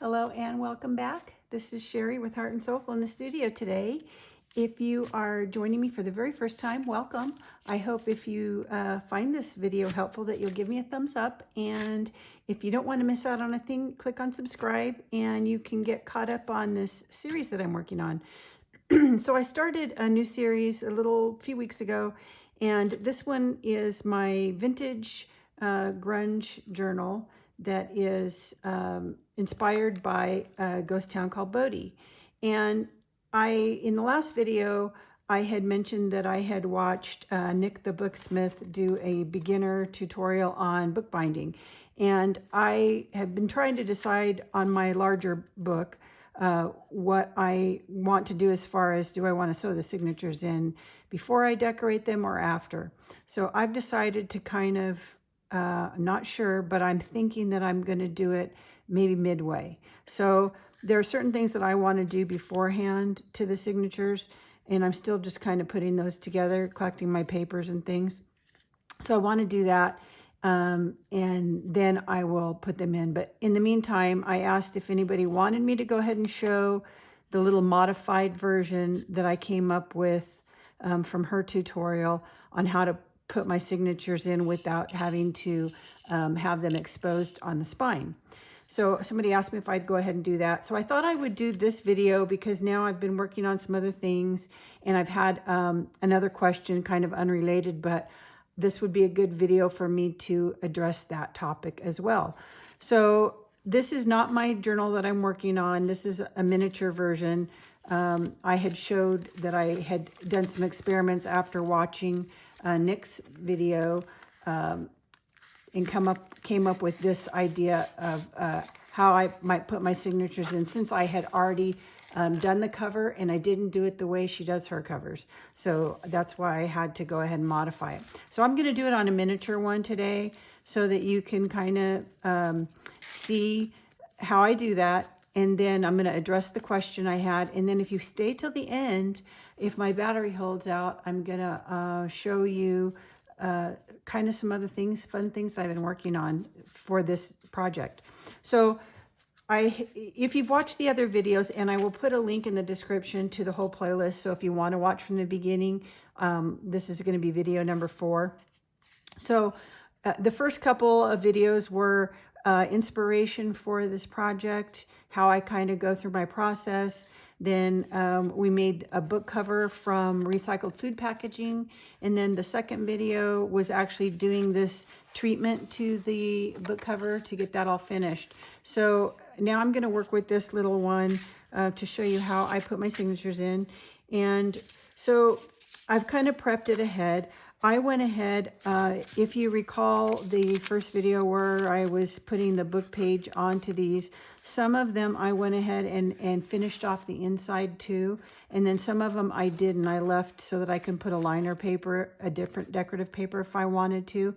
Hello and welcome back. This is Sherry with Heart and Soulful in the studio today. If you are joining me for the very first time, welcome. I hope if you find this video helpful that you'll give me a thumbs up. And if you don't want to miss out on a thing, click on subscribe and you can get caught up on this series that I'm working on. So I started a new series a few weeks ago, and this one is my vintage grunge journal that is inspired by a ghost town called Bodie. And in the last video, I had mentioned that I had watched Nick the Booksmith do a beginner tutorial on bookbinding. And I have been trying to decide on my larger book what I want to do as far as, do I want to sew the signatures in before I decorate them or after? So I've decided to kind of, not sure, but I'm thinking that I'm going to do it maybe midway. So there are certain things that I want to do beforehand to the signatures, and I'm still just kind of putting those together, collecting my papers and things. So I want to do that. And then I will put them in. But in the meantime, I asked if anybody wanted me to go ahead and show the little modified version that I came up with from her tutorial on how to put my signatures in without having to have them exposed on the spine. So somebody asked me if I'd go ahead and do that. So I thought I would do this video because now I've been working on some other things, and I've had another question kind of unrelated, but this would be a good video for me to address that topic as well. So this is not my journal that I'm working on. This is a miniature version. I had showed that I had done some experiments after watching Nick's video and came up with this idea of how I might put my signatures in, since I had already done the cover and I didn't do it the way she does her covers. So that's why I had to go ahead and modify it. So I'm going to do it on a miniature one today so that you can kind of see how I do that. And then I'm going to address the question I had. And then if you stay till the end, if my battery holds out, I'm going to show you kind of some other things, fun things I've been working on for this project. So if you've watched the other videos, and I will put a link in the description to the whole playlist. So if you want to watch from the beginning, this is going to be video number 4. So the first couple of videos were inspiration for this project, how I kind of go through my process. Then we made a book cover from recycled food packaging. And then the second video was actually doing this treatment to the book cover to get that all finished. So now I'm going to work with this little one to show you how I put my signatures in. And so I've kind of prepped it ahead. I went ahead, if you recall the first video where I was putting the book page onto these, some of them I went ahead and finished off the inside too. And then some of them I did, and I left so that I can put a liner paper, a different decorative paper if I wanted to.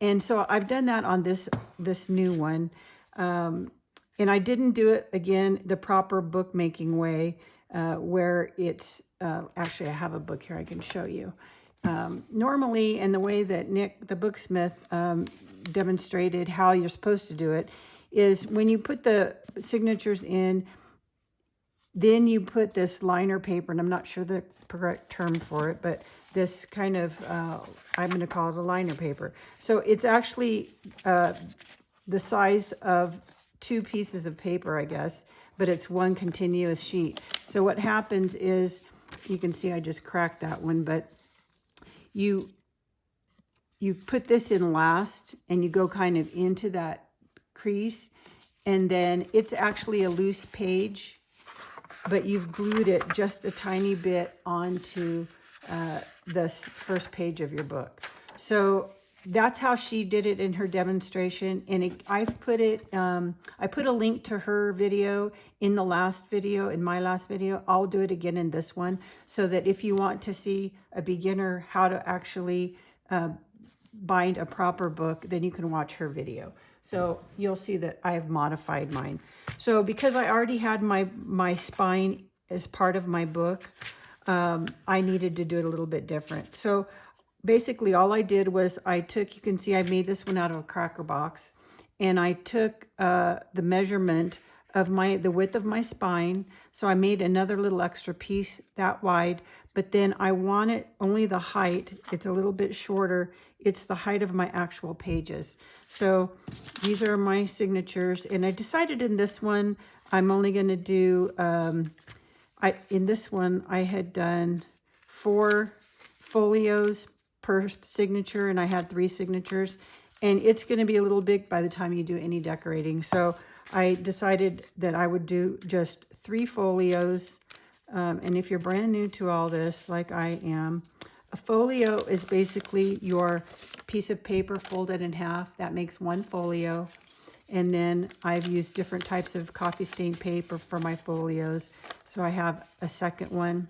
And so I've done that on this new one. And I didn't do it, again, the proper bookmaking way, where it's, actually I have a book here I can show you. Normally, and the way that Nick the Booksmith demonstrated how you're supposed to do it, is when you put the signatures in, then you put this liner paper, and I'm not sure the correct term for it, but this kind of, I'm going to call it a liner paper. So it's actually the size of 2 pieces of paper, I guess, but it's one continuous sheet. So what happens is, you can see I just cracked that one, but you put this in last, and you go kind of into that crease, and then it's actually a loose page, but you've glued it just a tiny bit onto this first page of your book. So that's how she did it in her demonstration. And I put a link to her video in the last video, in my last video. I'll do it again in this one, so that if you want to see a beginner how to actually bind a proper book, then you can watch her video. So you'll see that I have modified mine. So because I already had my spine as part of my book, I needed to do it a little bit different. So basically all I did was I took, you can see I made this one out of a cracker box, and I took the measurement of the width of my spine. So I made another little extra piece that wide, but then I want it only the height. It's a little bit shorter. It's the height of my actual pages. So these are my signatures, and I decided in this one, I'm only going to do, in this one, I had done 4 folios per signature, and I had 3 signatures, and it's going to be a little big by the time you do any decorating. So I decided that I would do just 3 folios. And if you're brand new to all this, like I am, a folio is basically your piece of paper folded in half. That makes 1 folio. And then I've used different types of coffee stained paper for my folios. So I have a second one,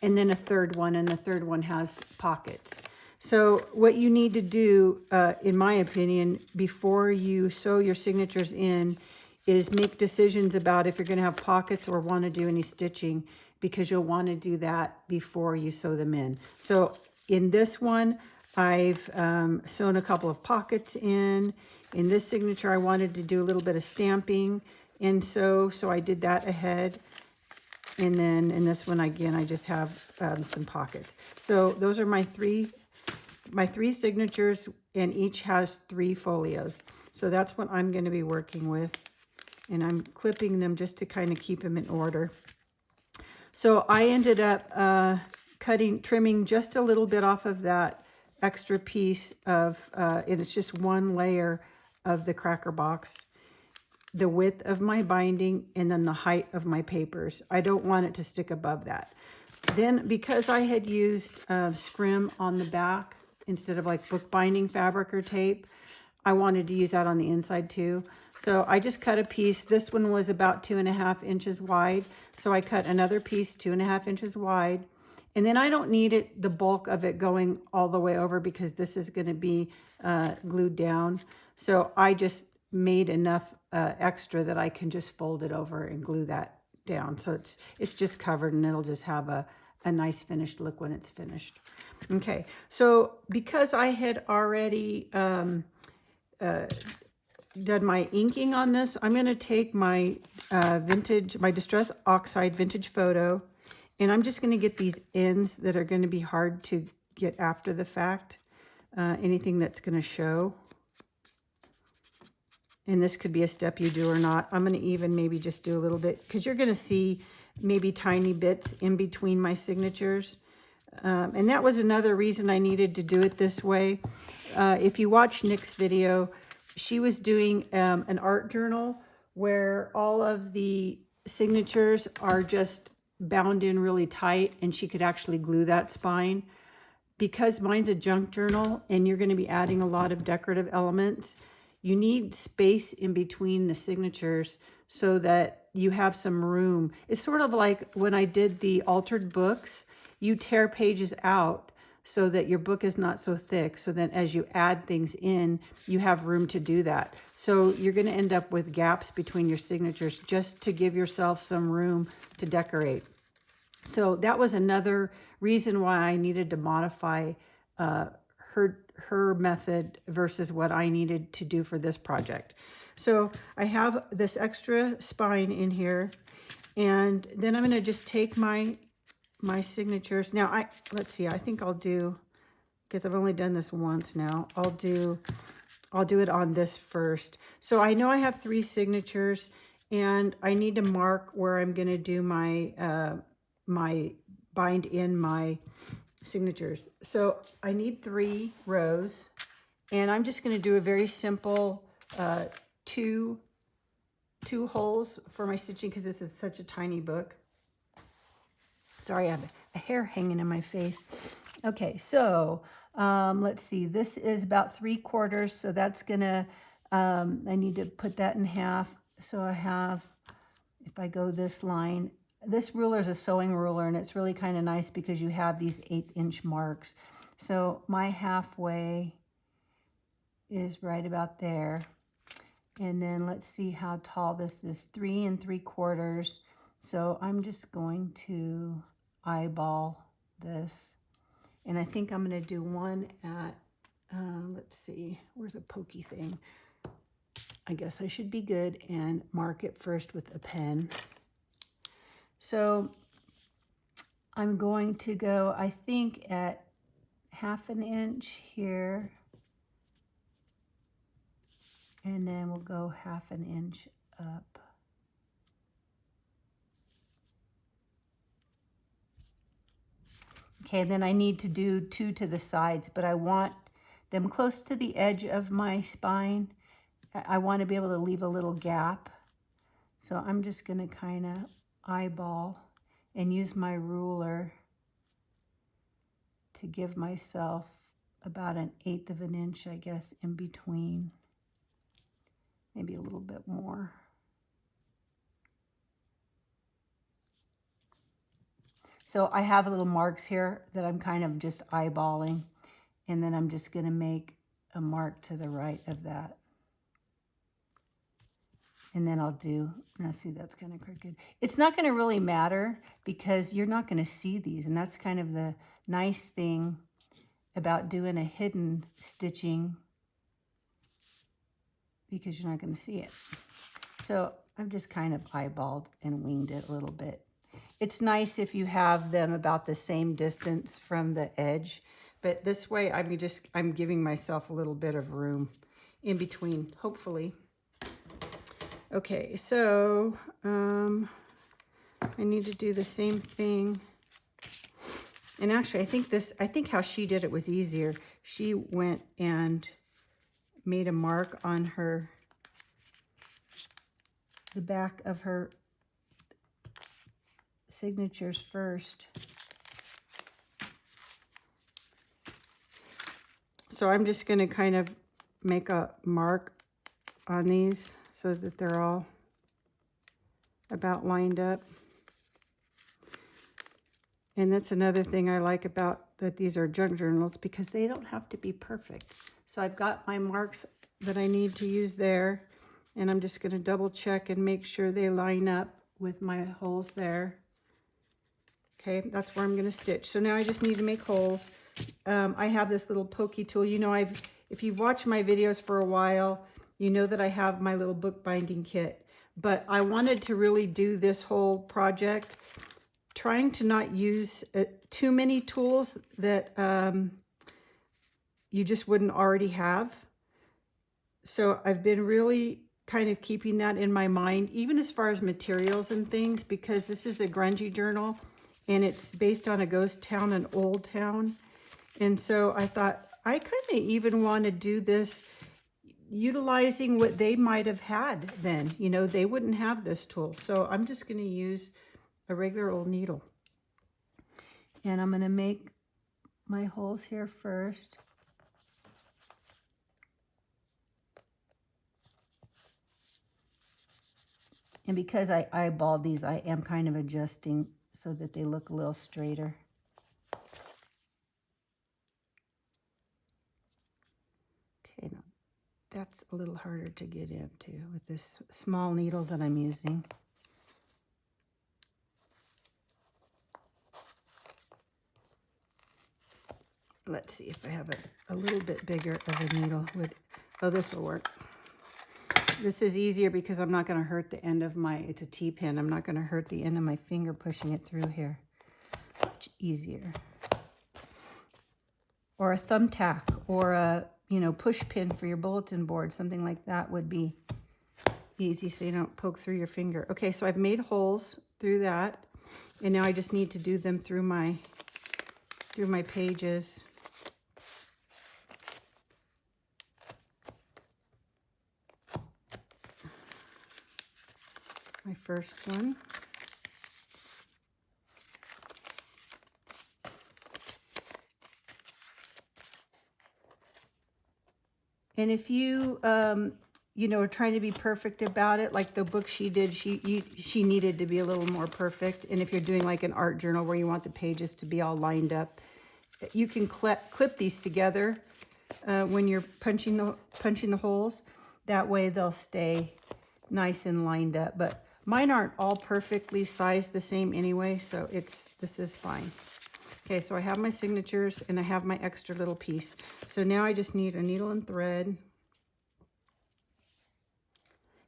and then a third one, and the third one has pockets. So what you need to do, in my opinion, before you sew your signatures in, is make decisions about if you're going to have pockets or want to do any stitching, because you'll want to do that before you sew them in. So in this one, I've sewn a couple of pockets in. In this signature, I wanted to do a little bit of stamping, and so I did that ahead. And then in this one, again, I just have some pockets. So those are my three signatures, and each has 3 folios. So that's what I'm going to be working with. And I'm clipping them just to kind of keep them in order. So I ended up trimming just a little bit off of that extra piece of, and it's just 1 layer of the cracker box, the width of my binding, and then the height of my papers. I don't want it to stick above that. Then, because I had used scrim on the back instead of like bookbinding fabric or tape, I wanted to use that on the inside too. So I just cut a piece. This one was about 2.5 inches wide. So I cut another piece 2.5 inches wide. And then I don't need the bulk of it going all the way over, because this is going to be glued down. So I just made enough extra that I can just fold it over and glue that down. So it's just covered, and it'll just have a nice finished look when it's finished. Okay, so because I had already done my inking on this, I'm going to take my my Distress Oxide vintage photo, and I'm just going to get these ends that are going to be hard to get after the fact, anything that's going to show. And this could be a step you do or not. I'm going to even maybe just do a little bit, because you're going to see maybe tiny bits in between my signatures. And that was another reason I needed to do it this way. If you watch Nick's video, she was doing an art journal where all of the signatures are just bound in really tight, and she could actually glue that spine. Because mine's a junk journal and you're going to be adding a lot of decorative elements, you need space in between the signatures so that you have some room. It's sort of like when I did the altered books, you tear pages out so that your book is not so thick, so that as you add things in, you have room to do that. So you're going to end up with gaps between your signatures just to give yourself some room to decorate. So that was another reason why I needed to modify her method versus what I needed to do for this project. So I have this extra spine in here, and then I'm going to just take my signatures. Now let's see, I think I'll do, because I've only done this once now, I'll do it on this first. So I know I have 3 signatures, and I need to mark where I'm going to do my bind in my signatures. So I need 3 rows, and I'm just going to do a very simple 2 holes for my stitching, because this is such a tiny book. Sorry, I have a hair hanging in my face. Okay, so let's see. This is about 3/4, so that's gonna, I need to put that in half. So I have, if I go this line, this ruler is a sewing ruler, and it's really kind of nice because you have these 1/8-inch marks. So my halfway is right about there. And then let's see how tall this is, 3 3/4. So I'm just going to eyeball this. And I think I'm going to do one at, let's see, where's a pokey thing? I guess I should be good and mark it first with a pen. So I'm going to go, I think, at 1/2 inch here. And then we'll go 1/2 inch up. Okay, then I need to do 2 to the sides, but I want them close to the edge of my spine. I want to be able to leave a little gap. So I'm just going to kind of eyeball and use my ruler to give myself about 1/8 of an inch, I guess, in between. Maybe a little bit more. So I have little marks here that I'm kind of just eyeballing, and then I'm just going to make a mark to the right of that. And then I'll do, now see, that's kind of crooked. It's not going to really matter because you're not going to see these, and that's kind of the nice thing about doing a hidden stitching, because you're not going to see it. So I've just kind of eyeballed and winged it a little bit. It's nice if you have them about the same distance from the edge, but this way I'm giving myself a little bit of room in between, hopefully. Okay, so I need to do the same thing. And actually, I think how she did it was easier. She went and made a mark on the back of her signatures first. So I'm just going to kind of make a mark on these so that they're all about lined up. And that's another thing I like about that these are junk journals, because they don't have to be perfect. So I've got my marks that I need to use there, and I'm just going to double check and make sure they line up with my holes there. Okay, that's where I'm going to stitch. So now I just need to make holes. I have this little pokey tool. You know, if you've watched my videos for a while, you know that I have my little bookbinding kit. But I wanted to really do this whole project trying to not use too many tools that you just wouldn't already have. So I've been really kind of keeping that in my mind, even as far as materials and things, because this is a grungy journal and it's based on a ghost town, an old town. And so I thought I kind of even want to do this utilizing what they might have had then. You know, they wouldn't have this tool. So I'm just going to use a regular old needle. And I'm going to make my holes here first. And because I eyeballed these, I am kind of adjusting so that they look a little straighter. Okay, now that's a little harder to get into with this small needle that I'm using. Let's see if I have a little bit bigger of a needle. Oh, this will work. This is easier because I'm not going to hurt the end of it's a T-pin. I'm not going to hurt the end of my finger pushing it through here. Much easier. Or a thumbtack or a, push pin for your bulletin board. Something like that would be easy so you don't poke through your finger. Okay, so I've made holes through that. And now I just need to do them through my pages. My first one. And if you, are trying to be perfect about it, like the book she did, she needed to be a little more perfect. And if you're doing like an art journal where you want the pages to be all lined up, you can clip these together when you're punching the holes. That way they'll stay nice and lined up. But mine aren't all perfectly sized the same anyway, so this is fine. Okay, so I have my signatures and I have my extra little piece. So now I just need a needle and thread.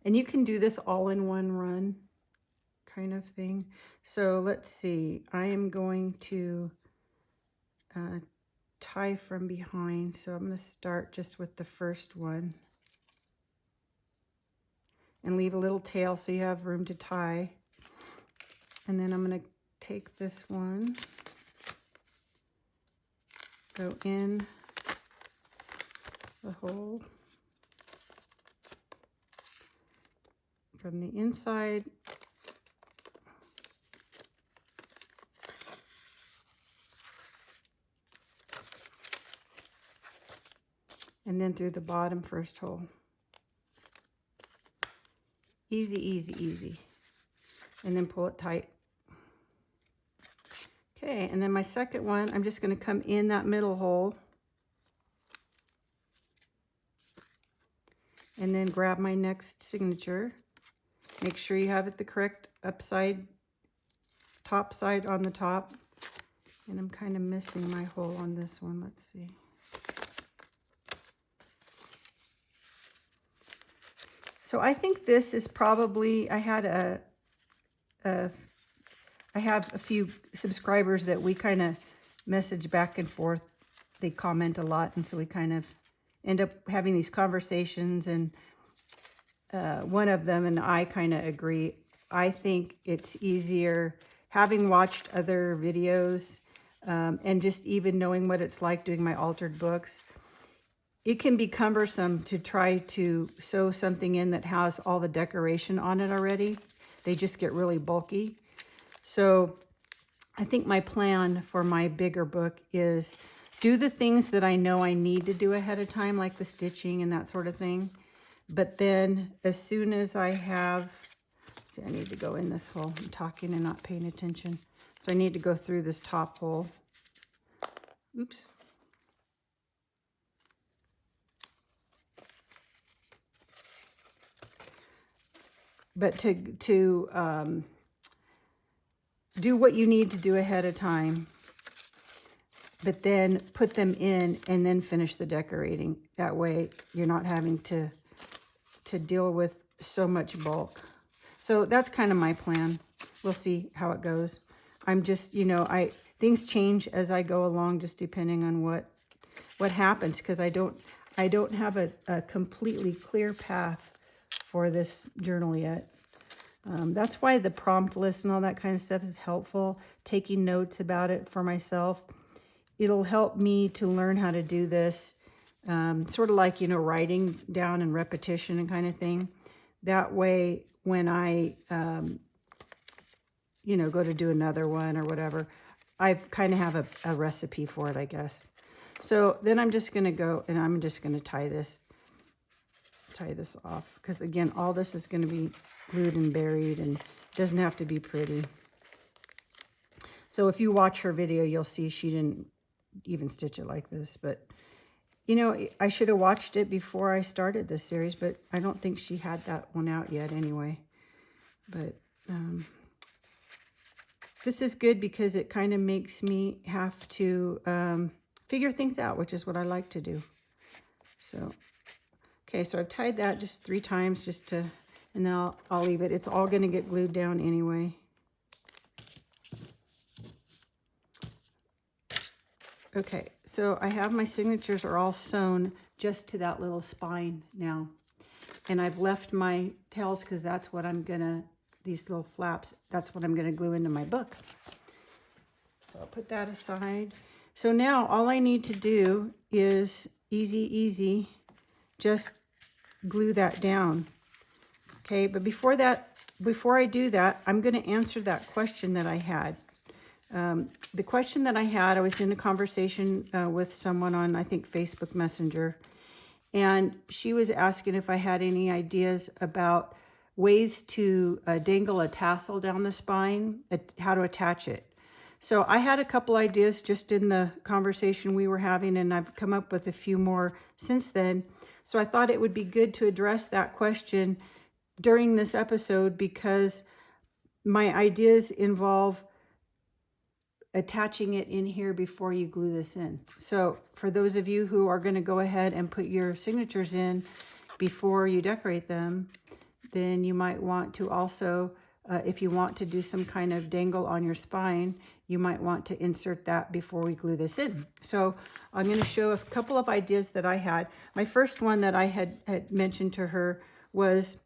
And you can do this all in one run kind of thing. So let's see, I am going to tie from behind. So I'm going to start just with the first one and leave a little tail so you have room to tie. And then I'm going to take this one, go in the hole from the inside, and then through the bottom first hole. Easy, easy, easy. And then pull it tight. Okay, and then my second one, I'm just going to come in that middle hole and then grab my next signature. Make sure you have it the correct upside, top side on the top. And I'm kind of missing my hole on this one. Let's see. So I think this is probably, I have a few subscribers that we kind of message back and forth. They comment a lot, and so we kind of end up having these conversations, and one of them and I kind of agree. I think it's easier, having watched other videos and just even knowing what it's like doing my altered books, it can be cumbersome to try to sew something in that has all the decoration on it already. They just get really bulky. So I think my plan for my bigger book is do the things that I know I need to do ahead of time, like the stitching and that sort of thing. But then as soon as I have, let's see, I need to go in this hole. I'm talking and not paying attention. So I need to go through this top hole. Oops. But to do what you need to do ahead of time, but then put them in and then finish the decorating. That way you're not having to deal with so much bulk. So that's kind of my plan. We'll see how it goes. I'm just, you know, things change as I go along, just depending on what happens, because I don't have a completely clear path for this journal yet. That's why the prompt list and all that kind of stuff is helpful. Taking notes about it for myself. It'll help me to learn how to do this. Sort of like, you know, writing down and repetition and kind of thing. That way, when I, you know, go to do another one or whatever, I kind of have a recipe for it, I guess. So then I'm just going to go and I'm just going to tie this off, because again, all this is going to be glued and buried and it doesn't have to be pretty. So if you watch her video, you'll see she didn't even stitch it like this, but you know, I should have watched it before I started this series, but I don't think she had that one out yet anyway. But this is good because it kind of makes me have to figure things out, which is what I like to do. So, okay, so I've tied that just 3 times just to, and then I'll leave it. It's all going to get glued down anyway. Okay, so I have my signatures are all sewn just to that little spine now. And I've left my tails because that's what I'm gonna, these little flaps, that's what I'm gonna glue into my book. So I'll put that aside. So now all I need to do is easy, just glue that down. Okay, but before I do that, I'm gonna answer that question that I had. The question that I had, I was in a conversation with someone on, I think, Facebook Messenger, and she was asking if I had any ideas about ways to dangle a tassel down the spine, how to attach it. So I had a couple ideas just in the conversation we were having, and I've come up with a few more since then. So I thought it would be good to address that question during this episode, because my ideas involve attaching it in here before you glue this in. So for those of you who are going to go ahead and put your signatures in before you decorate them, then you might want to also, if you want to do some kind of dangle on your spine, you might want to insert that before we glue this in. So I'm going to show a couple of ideas that I had. My first one that I had mentioned to her was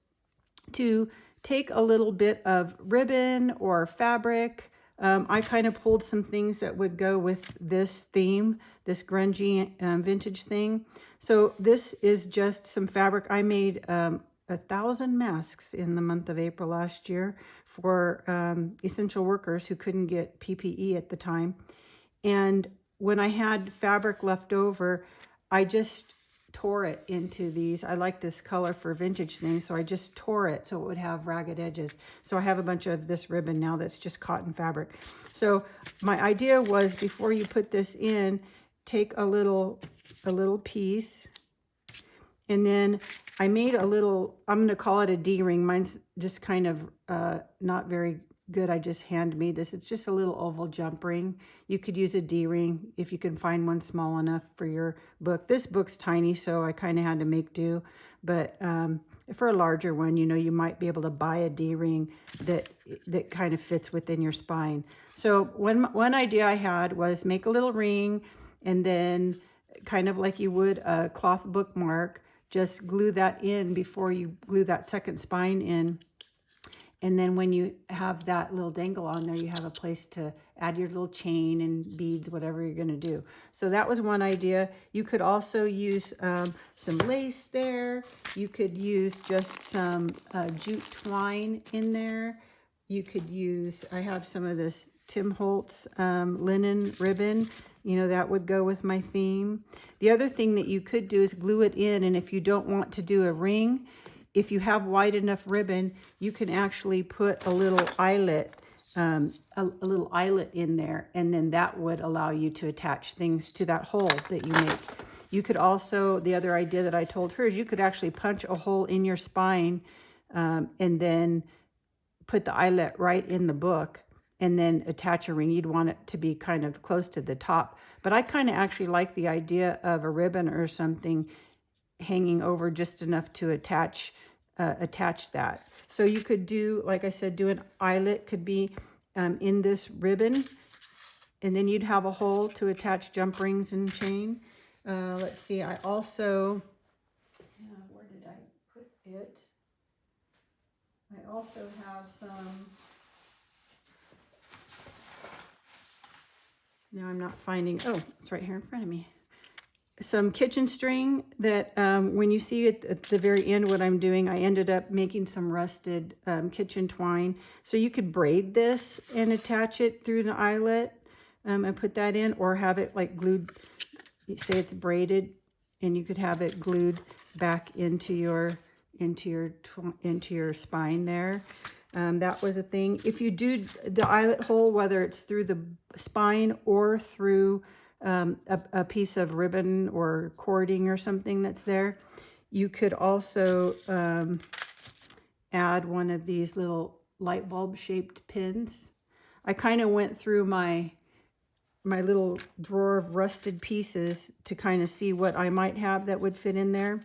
to take a little bit of ribbon or fabric. I kind of pulled some things that would go with this theme, this grungy vintage thing. So this is just some fabric. I made 1,000 masks in the month of April last year for essential workers who couldn't get PPE at the time. And when I had fabric left over, I just tore it into these. I like this color for vintage things, so I just tore it so it would have ragged edges. So I have a bunch of this ribbon now that's just cotton fabric. So my idea was, before you put this in, take a little piece, and then I made a little, I'm going to call it a D-ring. Mine's just kind of not very good. I just hand-made this. It's just a little oval jump ring. You could use a D-ring if you can find one small enough for your book. This book's tiny, so I kind of had to make do. But for a larger one, you know, you might be able to buy a D-ring that kind of fits within your spine. So one idea I had was make a little ring, and then kind of like you would a cloth bookmark, just glue that in before you glue that second spine in. And then when you have that little dangle on there, you have a place to add your little chain and beads, whatever you're going to do. So that was one idea. You could also use some lace there. You could use just some jute twine in there. You could use, I have some of this Tim Holtz linen ribbon. You know, that would go with my theme. The other thing that you could do is glue it in, and if you don't want to do a ring, if you have wide enough ribbon, you can actually put a little eyelet, a little eyelet in there, and then that would allow you to attach things to that hole that you make. You could also, the other idea that I told her is you could actually punch a hole in your spine and then put the eyelet right in the book and then attach a ring. You'd want it to be kind of close to the top. But I kind of actually like the idea of a ribbon or something hanging over just enough to attach that. So you could do, like I said, do an eyelet, could be in this ribbon, and then you'd have a hole to attach jump rings and chain. Let's see, I also, where did I put it? I also have some, now I'm not finding, oh, it's right here in front of me. Some kitchen string that when you see it at the very end what I'm doing, I ended up making some rusted kitchen twine. So you could braid this and attach it through an eyelet and put that in, or have it like glued, say it's braided, and you could have it glued back into your spine there. That was a thing. If you do the eyelet hole, whether it's through the spine or through a piece of ribbon or cording or something that's there, you could also add one of these little light bulb shaped pins. I kind of went through my little drawer of rusted pieces to kind of see what I might have that would fit in there.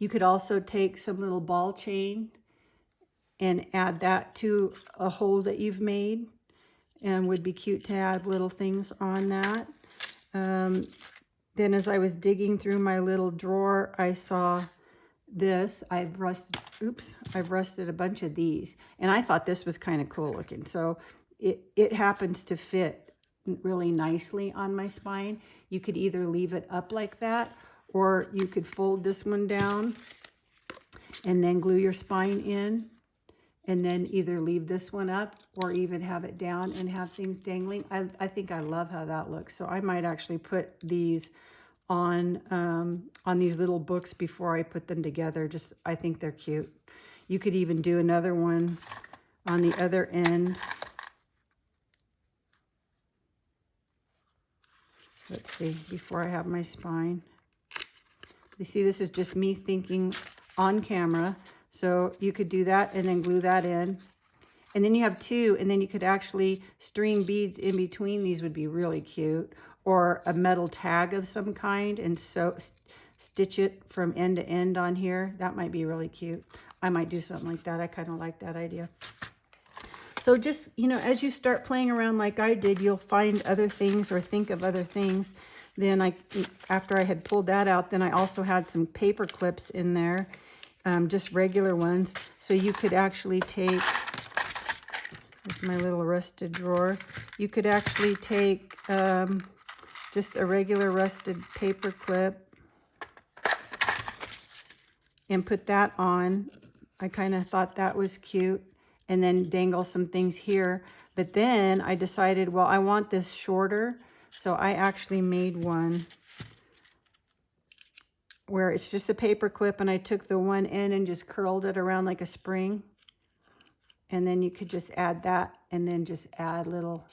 You could also take some little ball chain and add that to a hole that you've made, and would be cute to add little things on that. Then as I was digging through my little drawer, I saw this. I've rusted a bunch of these, and I thought this was kind of cool looking. So it happens to fit really nicely on my spine. You could either leave it up like that, or you could fold this one down and then glue your spine in, and then either leave this one up or even have it down and have things dangling. I think I love how that looks. So I might actually put these on these little books before I put them together. Just, I think they're cute. You could even do another one on the other end. Let's see, before I have my spine. You see, this is just me thinking on camera. So you could do that and then glue that in. And then you have two, and then you could actually string beads in between. These would be really cute. Or a metal tag of some kind, and so stitch it from end to end on here. That might be really cute. I might do something like that. I kind of like that idea. So just, you know, as you start playing around like I did, you'll find other things or think of other things. Then after I had pulled that out, then I also had some paper clips in there, just regular ones. So you could actually take, here's my little rusted drawer. You could actually take just a regular rusted paper clip and put that on. I kind of thought that was cute. And then dangle some things here. But then I decided, well, I want this shorter. So I actually made one where it's just a paper clip, and I took the one end and just curled it around like a spring. And then you could just add that, and then just add little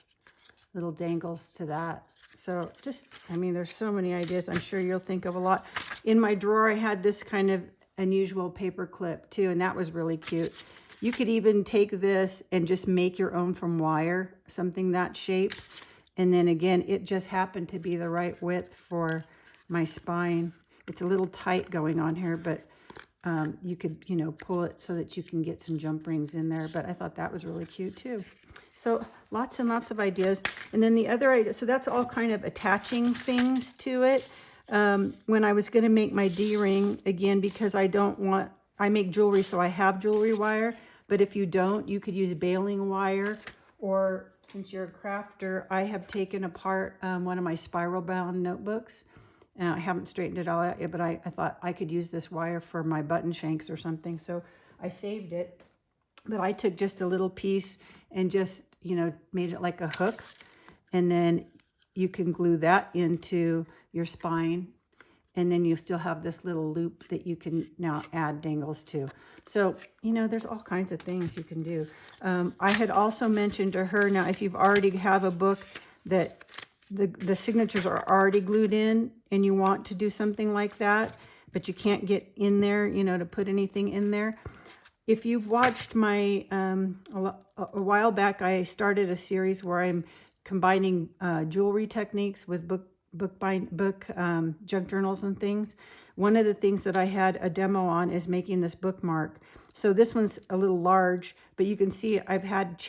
dangles to that. So just, I mean, there's so many ideas. I'm sure you'll think of a lot. In my drawer, I had this kind of unusual paper clip too, and that was really cute. You could even take this and just make your own from wire, something that shape. And then again, it just happened to be the right width for my spine. It's a little tight going on here, but you could, you know, pull it so that you can get some jump rings in there. But I thought that was really cute too. So lots and lots of ideas. And then the other idea, so that's all kind of attaching things to it. When I was going to make my D-ring, again, because I make jewelry, so I have jewelry wire. But if you don't, you could use baling wire, or since you're a crafter, I have taken apart one of my spiral bound notebooks. I haven't straightened it all out yet, but I thought I could use this wire for my button shanks or something. So I saved it, but I took just a little piece and just, you know, made it like a hook. And then you can glue that into your spine. And then you still have this little loop that you can now add dangles to. So, you know, there's all kinds of things you can do. I had also mentioned to her, now if you've already have a book that the signatures are already glued in and you want to do something like that, but you can't get in there, you know, to put anything in there. If you've watched my, a while back, I started a series where I'm combining jewelry techniques with junk journals and things. One of the things that I had a demo on is making this bookmark. So this one's a little large, but you can see I've had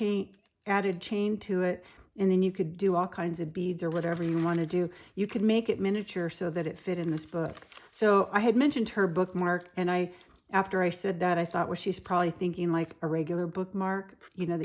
added chain to it, and then you could do all kinds of beads or whatever you want to do. You could make it miniature so that it fit in this book. So I had mentioned her bookmark, and after I said that, I thought, well, she's probably thinking like a regular bookmark, you know,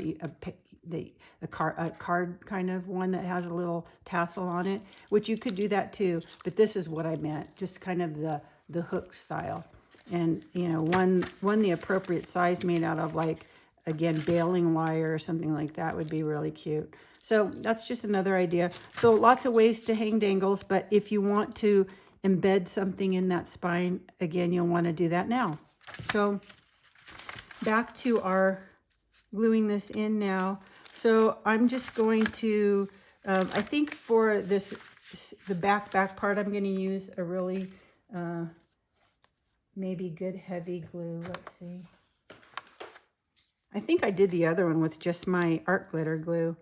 a card kind of one that has a little tassel on it, which you could do that too. But this is what I meant, just kind of the hook style. And, you know, one the appropriate size made out of, like, again, baling wire or something like that would be really cute. So that's just another idea. So lots of ways to hang dangles, but if you want to embed something in that spine, again, you'll want to do that now. So back to our gluing this in now. So I'm just going to, I think for the back part, I'm going to use a really maybe good heavy glue. Let's see. I think I did the other one with just my art glitter glue.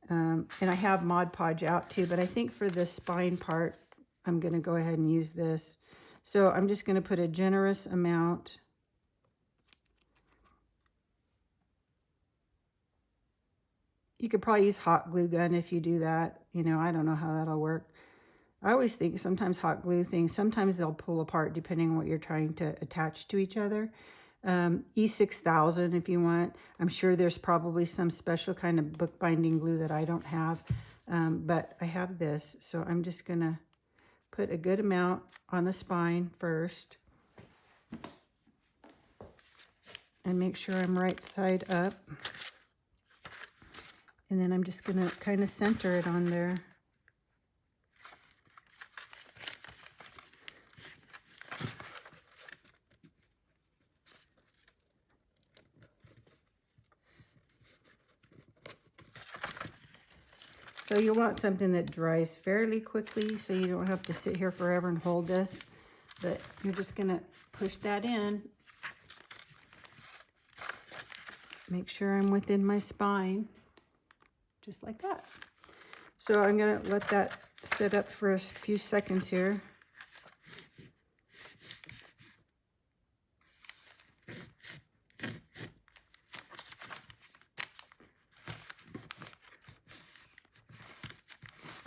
And I have Mod Podge out too, but I think for the spine part, I'm going to go ahead and use this. So I'm just going to put a generous amount. You could probably use hot glue gun if you do that. You know, I don't know how that'll work. I always think sometimes hot glue things, sometimes they'll pull apart depending on what you're trying to attach to each other. E6000 if you want. I'm sure there's probably some special kind of bookbinding glue that I don't have, but I have this. So I'm just going to put a good amount on the spine first and make sure I'm right side up. And then I'm just going to kind of center it on there. So you want something that dries fairly quickly so you don't have to sit here forever and hold this. But you're just going to push that in. Make sure I'm within my spine. Just like that. So I'm going to let that sit up for a few seconds here.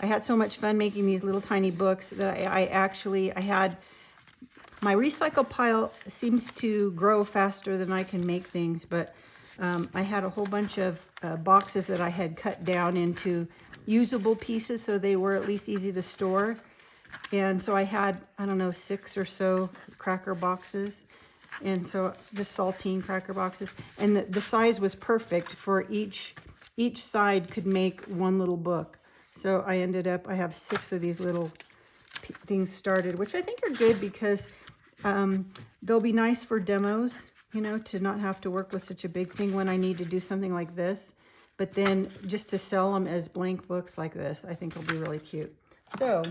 I had so much fun making these little tiny books that I had, my recycle pile seems to grow faster than I can make things, but I had a whole bunch of boxes that I had cut down into usable pieces so they were at least easy to store. And so I had, I don't know, 6 or so cracker boxes. And so just saltine cracker boxes. And the size was perfect for each side could make one little book. So I ended up, I have 6 of these little things started, which I think are good because they'll be nice for demos, you know, to not have to work with such a big thing when I need to do something like this. But then just to sell them as blank books like this, I think will be really cute. So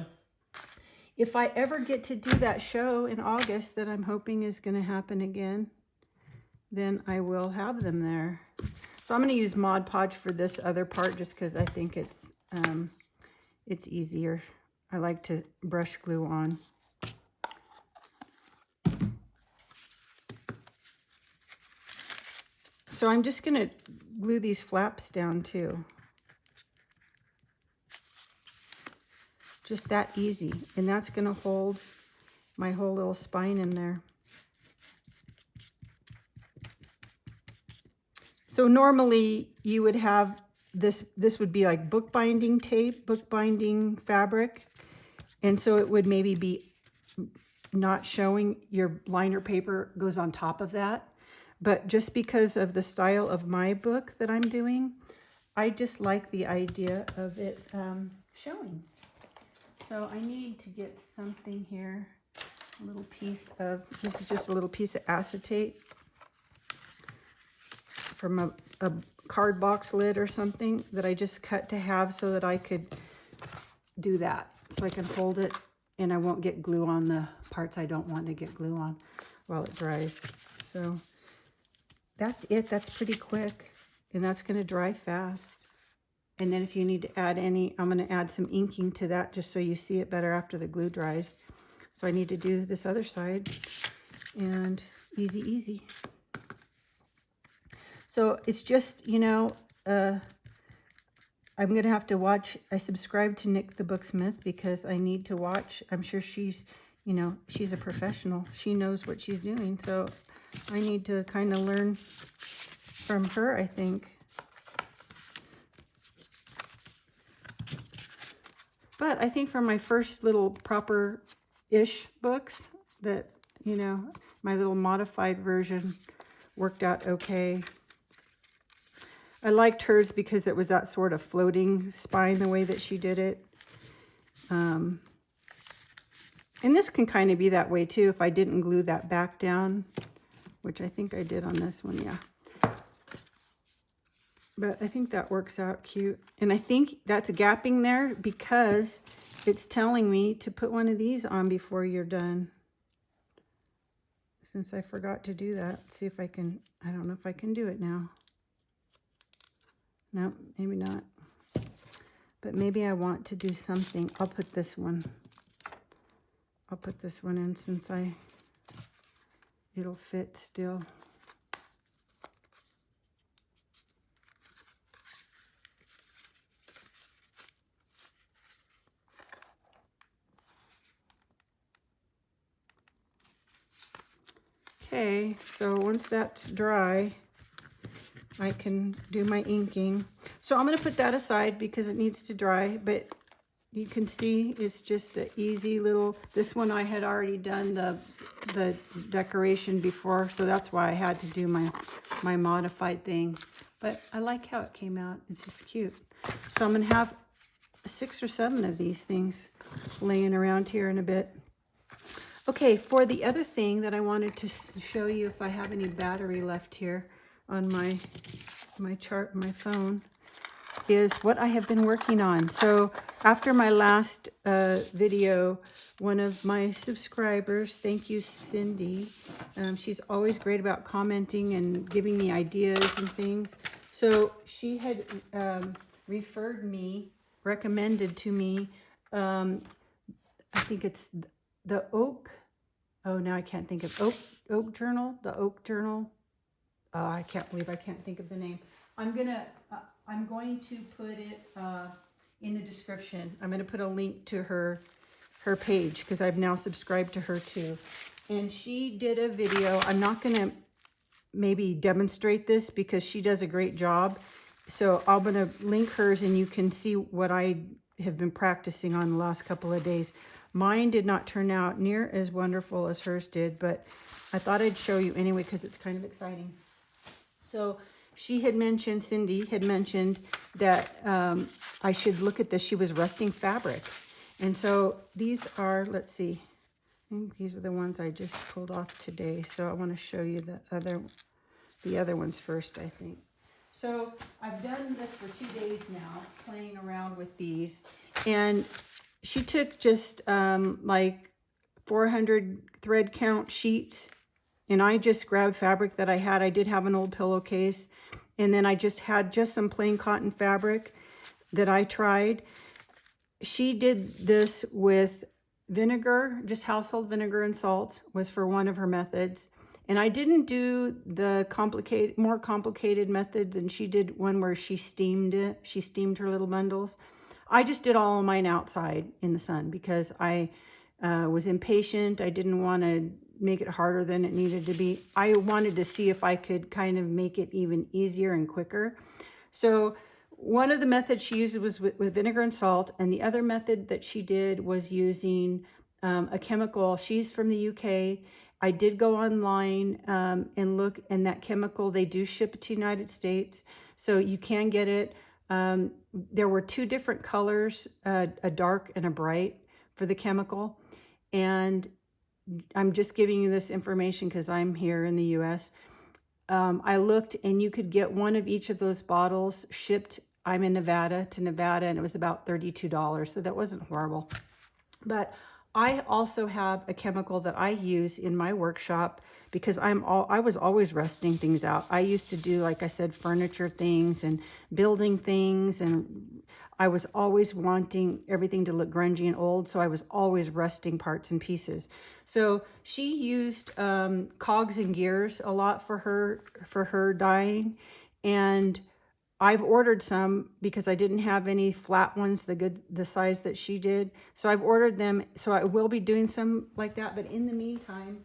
if I ever get to do that show in August that I'm hoping is going to happen again, then I will have them there. So I'm going to use Mod Podge for this other part just because I think it's easier. I like to brush glue on. So I'm just going to glue these flaps down too. Just that easy. And that's going to hold my whole little spine in there. So normally you would have this would be like bookbinding tape, bookbinding fabric. And so it would maybe be not showing, your liner paper goes on top of that. But just because of the style of my book that I'm doing, I just like the idea of it showing. So I need to get something here, a little piece of, this is just a little piece of acetate from a card box lid or something that I just cut to have so that I could do that. So I can hold it and I won't get glue on the parts I don't want to get glue on while it dries. So that's it. That's pretty quick. And that's going to dry fast. And then if you need to add any, I'm going to add some inking to that just so you see it better after the glue dries. So I need to do this other side. And easy, easy. So it's just, you know, I'm going to have to watch. I subscribe to Nick the Booksmith because I need to watch. I'm sure she's, you know, she's a professional. She knows what she's doing. So I need to kind of learn from her, I think. But I think for my first little proper-ish books that, you know, my little modified version worked out okay. I liked hers because it was that sort of floating spine the way that she did it. And this can kind of be that way too if I didn't glue that back down, which I think I did on this one, yeah. But I think that works out cute. And I think that's gapping there because it's telling me to put one of these on before you're done. Since I forgot to do that. See if I can, I don't know if I can do it now. No, maybe not. But maybe I want to do something. I'll put this one. I'll put this one in since it'll fit still. Okay, so once that's dry, I can do my inking. So I'm going to put that aside because it needs to dry, but you can see it's just an easy little, this one I had already done the decoration before, so that's why I had to do my modified thing. But I like how it came out. It's just cute. So I'm going to have 6 or 7 of these things laying around here in a bit. Okay, for the other thing that I wanted to show you, if I have any battery left here on my chart, my phone, is what I have been working on. So after my last video, one of my subscribers, thank you, Cindy, she's always great about commenting and giving me ideas and things. So she had recommended to me, I think it's the oak, oh, now I can't think of oak journal, the oak journal. Oh, I can't believe I can't think of the name. I'm going to put it in the description. I'm going to put a link to her page because I've now subscribed to her too. And she did a video. I'm not going to maybe demonstrate this because she does a great job. So I'm going to link hers and you can see what I have been practicing on the last couple of days. Mine did not turn out near as wonderful as hers did, but I thought I'd show you anyway because it's kind of exciting. So she had mentioned, Cindy had mentioned that I should look at this. She was rusting fabric. And so these are, let's see, I think these are the ones I just pulled off today. So I want to show you the other ones first, I think. So I've done this for 2 days now, playing around with these. And she took just like 400 thread count sheets, and I just grabbed fabric that I had. I did have an old pillowcase, and then I just had just some plain cotton fabric that I tried. She did this with vinegar, just household vinegar and salt was for one of her methods. And I didn't do the more complicated method than she did, one where she steamed it. She steamed her little bundles. I just did all of mine outside in the sun because I was impatient. I didn't want to make it harder than it needed to be. I wanted to see if I could kind of make it even easier and quicker. So one of the methods she used was with vinegar and salt, and the other method that she did was using a chemical. She's from the UK. I did go online and look, and that chemical, they do ship it to the United States, so you can get it. There were 2 different colors, a dark and a bright for the chemical, and I'm just giving you this information because I'm here in the US. I looked, and you could get one of each of those bottles shipped. I'm in Nevada, and it was about $32, so that wasn't horrible. But I also have a chemical that I use in my workshop because I was always rusting things out. I used to do, like I said, furniture things and building things, and I was always wanting everything to look grungy and old, so I was always rusting parts and pieces. So she used cogs and gears a lot for her dyeing, and I've ordered some because I didn't have any flat ones, the size that she did. So I've ordered them. So I will be doing some like that. But in the meantime,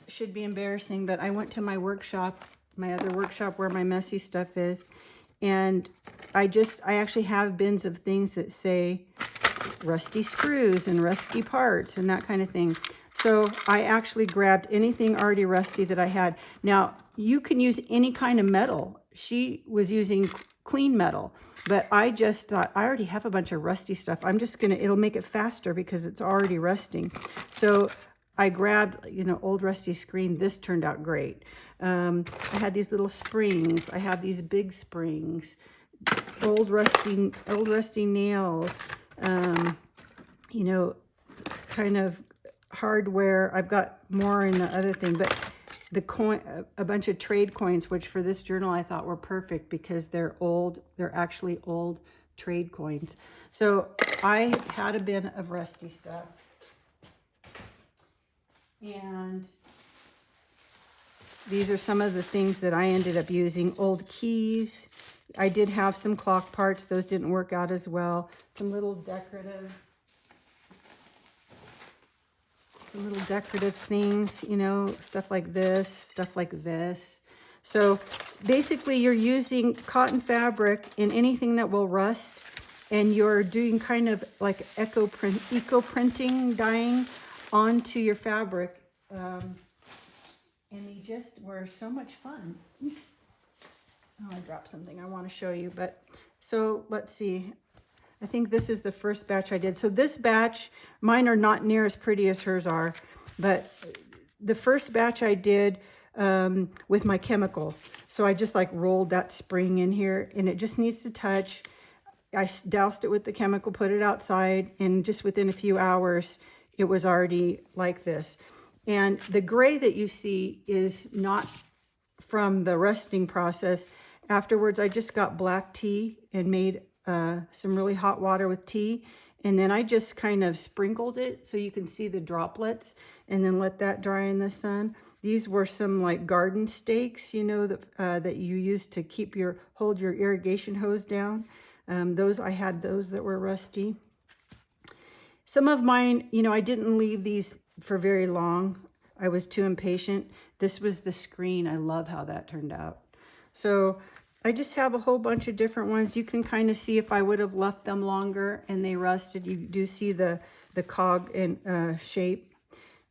should be embarrassing, but I went to my workshop, my other workshop where my messy stuff is. And I actually have bins of things that say rusty screws and rusty parts and that kind of thing. So I actually grabbed anything already rusty that I had. Now, you can use any kind of metal. She was using clean metal, but I just thought, I already have a bunch of rusty stuff. It'll make it faster because it's already rusting. So I grabbed, old rusty screen. This turned out great. I had these little springs. I have these big springs, old rusty nails, kind of hardware. I've got more in the other thing, but a bunch of trade coins, which for this journal I thought were perfect because they're old. They're actually old trade coins. So I had a bin of rusty stuff, and these are some of the things that I ended up using. Old keys. I did have some clock parts. Those didn't work out as well. Some little decorative things, stuff like this. So basically you're using cotton fabric in anything that will rust, and you're doing kind of like eco-printing dyeing onto your fabric. And they just were so much fun. Oh, I dropped something I want to show you, but so let's see. I think this is the first batch I did. So this batch, mine are not near as pretty as hers are, but the first batch I did with my chemical. So I just like rolled that spring in here, and it just needs to touch. I doused it with the chemical, put it outside, and just within a few hours, it was already like this. And the gray that you see is not from the rusting process. Afterwards, I just got black tea and made some really hot water with tea, and then I just kind of sprinkled it so you can see the droplets, and then let that dry in the sun. These were some like garden stakes, that you use to hold your irrigation hose down. Those, I had those that were rusty. Some of mine, you know, I didn't leave these for very long. I was too impatient. This was the screen. I love how that turned out. So I just have a whole bunch of different ones. You can kind of see if I would have left them longer and they rusted. You do see the cog and shape,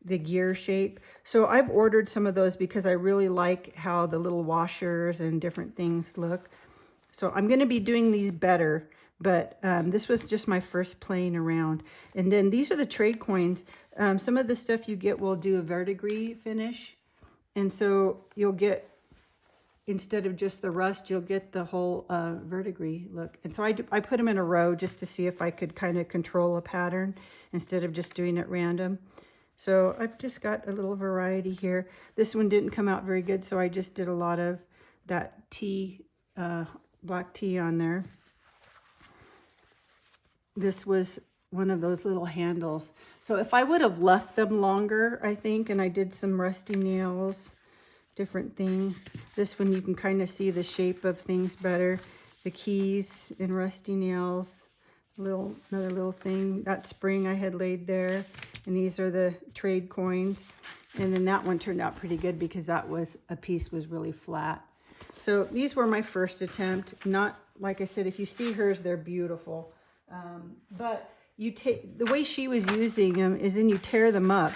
the gear shape. So I've ordered some of those because I really like how the little washers and different things look. So I'm going to be doing these better, but this was just my first playing around. And then these are the trade coins. Some of the stuff you get will do a verdigris finish. And so you'll get, instead of just the rust, you'll get the whole verdigris look. And so I put them in a row just to see if I could kind of control a pattern instead of just doing it random. So I've just got a little variety here. This one didn't come out very good, so I just did a lot of that tea, black tea on there. This was one of those little handles. So if I would have left them longer, I think, and I did some rusty nails, different things. This one you can kind of see the shape of things better. The keys and rusty nails, another little thing. That spring I had laid there. And these are the trade coins. And then that one turned out pretty good because that was, a piece was really flat. So these were my first attempt. Not, like I said, if you see hers, they're beautiful. But you take, the way she was using them is then you tear them up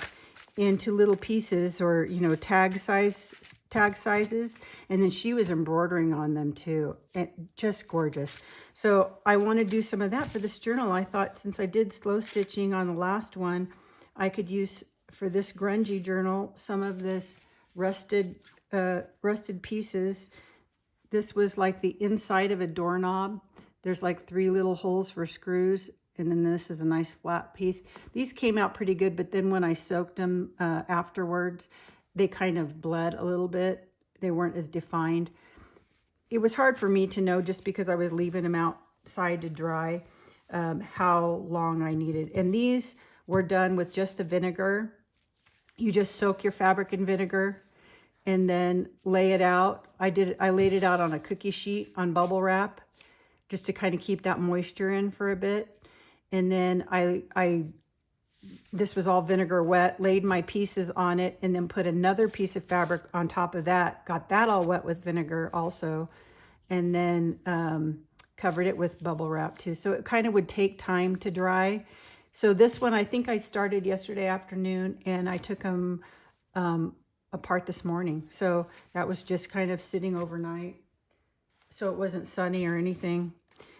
into little pieces, or, you know, tag sizes. And then she was embroidering on them too. And just gorgeous. So I want to do some of that for this journal. I thought since I did slow stitching on the last one, I could use for this grungy journal some of this rusted pieces. This was like the inside of a doorknob. There's like 3 little holes for screws, and then this is a nice flat piece. These came out pretty good, but then when I soaked them afterwards, they kind of bled a little bit. They weren't as defined. It was hard for me to know, just because I was leaving them outside to dry, how long I needed. And these were done with just the vinegar. You just soak your fabric in vinegar and then lay it out. I laid it out on a cookie sheet on bubble wrap just to kind of keep that moisture in for a bit. And then this was all vinegar wet, laid my pieces on it, and then put another piece of fabric on top of that, got that all wet with vinegar also, and then covered it with bubble wrap too. So it kind of would take time to dry. So this one, I think I started yesterday afternoon, and I took them apart this morning. So that was just kind of sitting overnight. So it wasn't sunny or anything.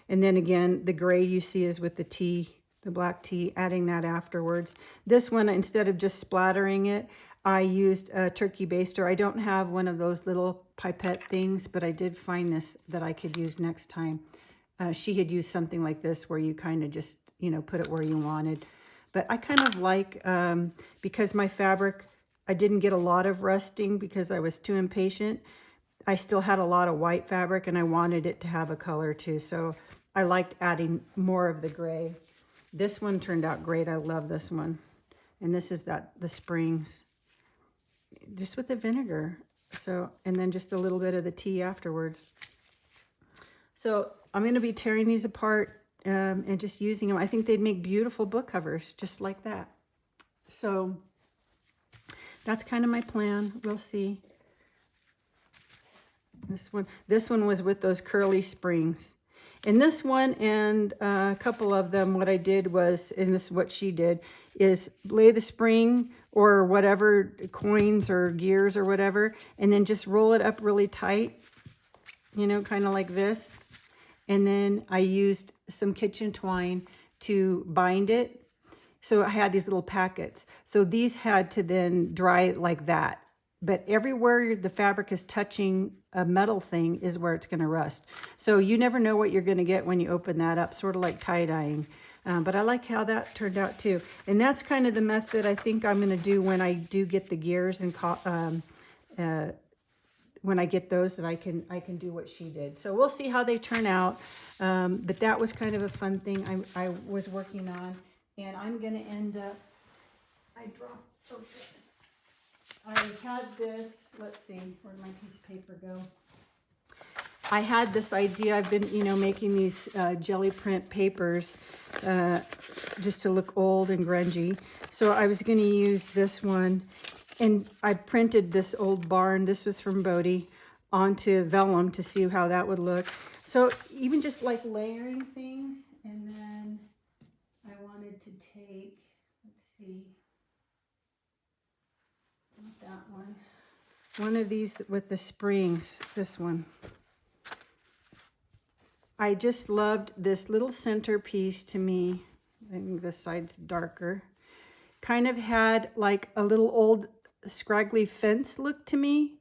And then again, the gray you see is with the tea, the black tea, adding that afterwards. This one, instead of just splattering it, I used a turkey baster. I don't have one of those little pipette things, but I did find this that I could use next time. She had used something like this where you kind of just, you know, put it where you wanted. But I kind of like, because my fabric, I didn't get a lot of rusting because I was too impatient. I still had a lot of white fabric, and I wanted it to have a color too. So I liked adding more of the gray. This one turned out great. I love this one. And this is the springs, just with the vinegar. So, and then just a little bit of the tea afterwards. So I'm going to be tearing these apart and just using them. I think they'd make beautiful book covers just like that. So that's kind of my plan. We'll see. This one was with those curly springs. And this one and a couple of them, what I did was, and this is what she did, is lay the spring or whatever, coins or gears or whatever, and then just roll it up really tight, you know, kind of like this. And then I used some kitchen twine to bind it. So I had these little packets. So these had to then dry like that. But everywhere the fabric is touching a metal thing is where it's going to rust. So you never know what you're going to get when you open that up, sort of like tie-dyeing. But I like how that turned out too. And that's kind of the method I think I'm going to do when I do get the gears and when I get those, that I can do what she did. So we'll see how they turn out. But that was kind of a fun thing I was working on. And I'm going to end up, I dropped this. I had this, let's see, where'd my piece of paper go? I had this idea. I've been, you know, making these jelly print papers just to look old and grungy. So I was going to use this one, and I printed this old barn. This was from Bodie, onto vellum to see how that would look. So even just like layering things, and then I wanted to take, let's see, not that one of these with the springs, this one. I just loved this little centerpiece to me. I think this side's darker. Kind of had like a little old scraggly fence look to me,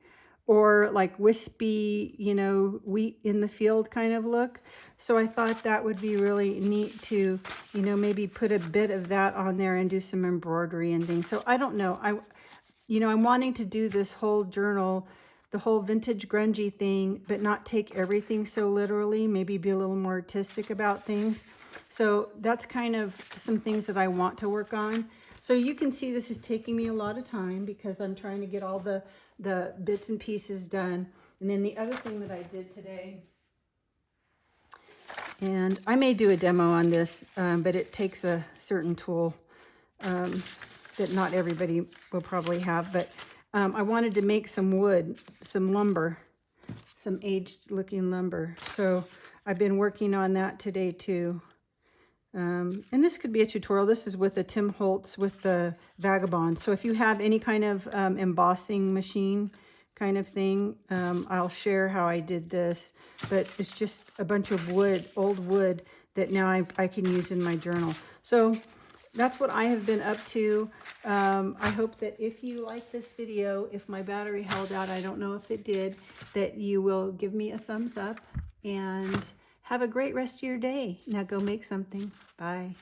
or like wispy, you know, wheat in the field kind of look. So I thought that would be really neat to, you know, maybe put a bit of that on there and do some embroidery and things. So I don't know. I'm wanting to do this whole journal, the whole vintage grungy thing, but not take everything so literally, maybe be a little more artistic about things. So that's kind of some things that I want to work on. So you can see this is taking me a lot of time because I'm trying to get all the bits and pieces done. And then the other thing that I did today, and I may do a demo on this, but it takes a certain tool that not everybody will probably have, but I wanted to make some wood, some lumber, some aged looking lumber. So I've been working on that today too. And this could be a tutorial. This is with the Tim Holtz with the Vagabond. So if you have any kind of embossing machine kind of thing, I'll share how I did this. But it's just a bunch of wood, old wood, that now I can use in my journal. So that's what I have been up to. I hope that if you like this video, if my battery held out, I don't know if it did, that you will give me a thumbs up and have a great rest of your day. Now go make something. Bye.